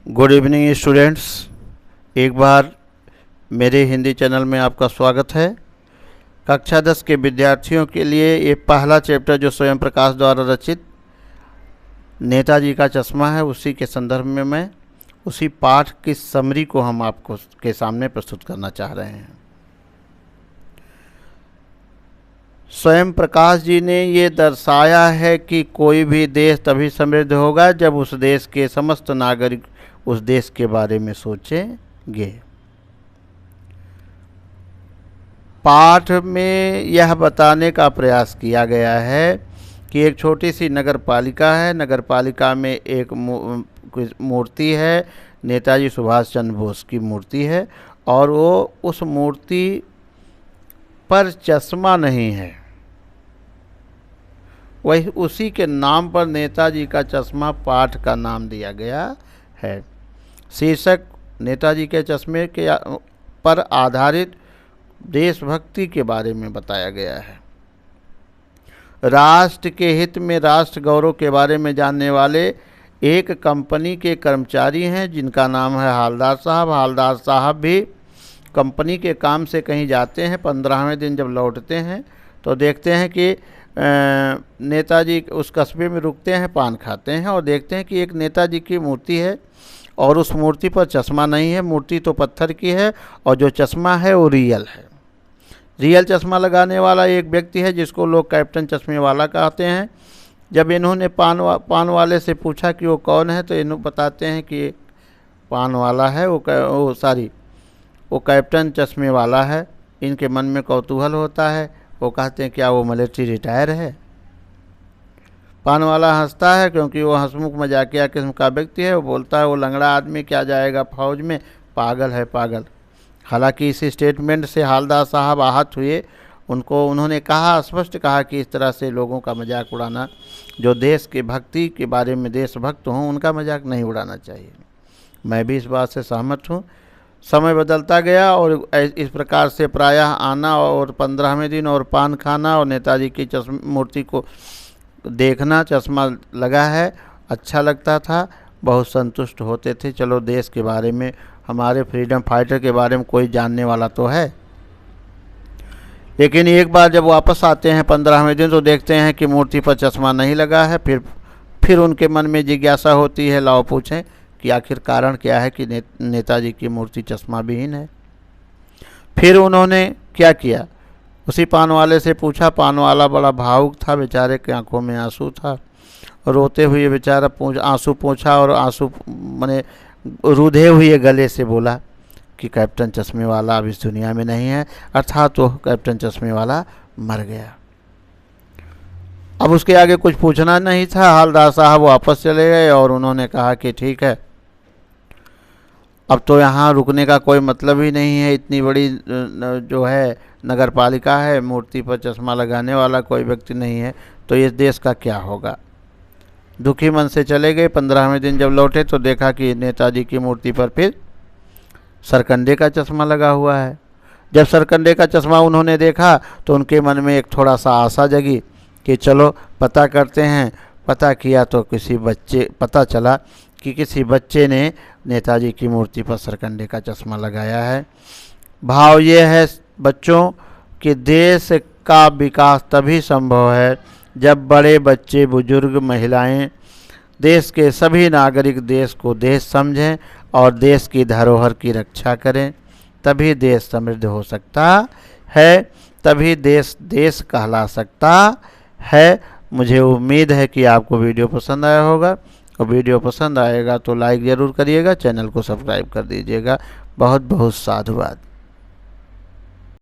Good evening students, एक बार मेरे Hindi channel में आपका स्वागत है। कक्षा 10 के विद्यार्थियों के लिए ये पहला चैप्टर जो स्वयं प्रकाश द्वारा रचित नेताजी का चश्मा है, उसी के संदर्भ में मैं उसी पाठ की समरी को हम आपको के सामने प्रस्तुत करना चाह रहे हैं। स्वयं प्रकाश जी ने ये दर्शाया है कि कोई भी देश तभी समृद्ध होगा जब उस देश के समस्त नागरिक उस देश के बारे में सोचेंगे। पाठ में यह बताने का प्रयास किया गया है कि एक छोटी सी नगर पालिका है। नगर पालिका में एक मूर्ति है, नेताजी सुभाष चंद्र बोस की मूर्ति है, और वो उस मूर्ति पर चश्मा नहीं है। वही उसी के नाम पर नेताजी का चश्मा पाठ का नाम दिया गया है। शीर्षक नेताजी के चश्मे के पर आधारित देशभक्ति के बारे में बताया गया है। राष्ट्र के हित में राष्ट्र गौरव के बारे में जानने वाले एक कंपनी के कर्मचारी हैं जिनका नाम है हालदार साहब। हालदार साहब भी कंपनी के काम से कहीं जाते हैं। 15वें दिन जब लौटते हैं तो देखते हैं कि नेताजी उस कस्बे में रुकते हैं, पान खाते हैं और देखते हैं कि एक नेताजी की मूर्ति है और उस मूर्ति पर चश्मा नहीं है। मूर्ति तो पत्थर की है और जो चश्मा है वो रियल है। रियल चश्मा लगाने वाला एक व्यक्ति है जिसको लोग कैप्टन चश्मे वाला कहते हैं। जब इन्होंने पान वाले से पूछा कि वो कौन है तो इन्होंने बताते हैं कि पान वाला है, वो कैप्टन चश्मे वाला है। इनके मन में कौतूहल होता है। वो कहते हैं क्या वो मिलिट्री रिटायर है। पान वाला हंसता है क्योंकि वो हंसमुख मजाकिया किस्म का व्यक्ति है। वो बोलता है वो लंगड़ा आदमी क्या जाएगा फौज में, पागल है पागल। हालांकि इस स्टेटमेंट से हालदार साहब आहत हुए। उन्होंने स्पष्ट कहा कि इस तरह से लोगों का मजाक उड़ाना, जो देश के भक्ति के बारे में देशभक्त हों, उनका मजाक नहीं उड़ाना चाहिए। मैं भी इस बात से सहमत हूँ। समय बदलता गया और इस प्रकार से प्रायः आना और 15वें दिन और पान खाना और नेताजी की मूर्ति को देखना, चश्मा लगा है, अच्छा लगता था, बहुत संतुष्ट होते थे। चलो देश के बारे में, हमारे फ्रीडम फाइटर के बारे में कोई जानने वाला तो है। लेकिन एक बार जब वापस आते हैं 15वें दिन तो देखते हैं कि मूर्ति पर चश्मा नहीं लगा है। फिर उनके मन में जिज्ञासा होती है, लाओ पूछें कि आखिर कारण क्या है कि नेताजी की मूर्ति चश्मा विहीन है। फिर उन्होंने क्या किया, उसी पान वाले से पूछा। पान वाला बड़ा भावुक था, बेचारे की आंखों में आंसू था। रोते हुए बेचारा आंसू पोंछा और आंसू माने रूधे हुए गले से बोला कि कैप्टन चश्मे वाला अब इस दुनिया में नहीं है, अर्थात तो कैप्टन चश्मे वाला मर गया। अब उसके आगे कुछ पूछना नहीं था। हालदार साहब वापस चले गए और उन्होंने कहा कि ठीक है, अब तो यहाँ रुकने का कोई मतलब ही नहीं है। इतनी बड़ी जो है नगर पालिका है, मूर्ति पर चश्मा लगाने वाला कोई व्यक्ति नहीं है, तो इस देश का क्या होगा। दुखी मन से चले गए। 15वें दिन जब लौटे तो देखा कि नेताजी की मूर्ति पर फिर सरकंडे का चश्मा लगा हुआ है। जब सरकंडे का चश्मा उन्होंने देखा तो उनके मन में एक थोड़ा सा आशा जगी कि चलो पता करते हैं। पता किया तो पता चला कि किसी बच्चे ने नेताजी की मूर्ति पर सरकंडे का चश्मा लगाया है। भाव ये है बच्चों कि देश का विकास तभी संभव है जब बड़े बच्चे, बुजुर्ग, महिलाएं, देश के सभी नागरिक देश को देश समझें और देश की धरोहर की रक्षा करें। तभी देश समृद्ध हो सकता है, तभी देश देश कहला सकता है। मुझे उम्मीद है कि आपको वीडियो पसंद आया होगा, और वीडियो पसंद आएगा तो लाइक ज़रूर करिएगा, चैनल को सब्सक्राइब कर दीजिएगा। बहुत बहुत साधुवाद।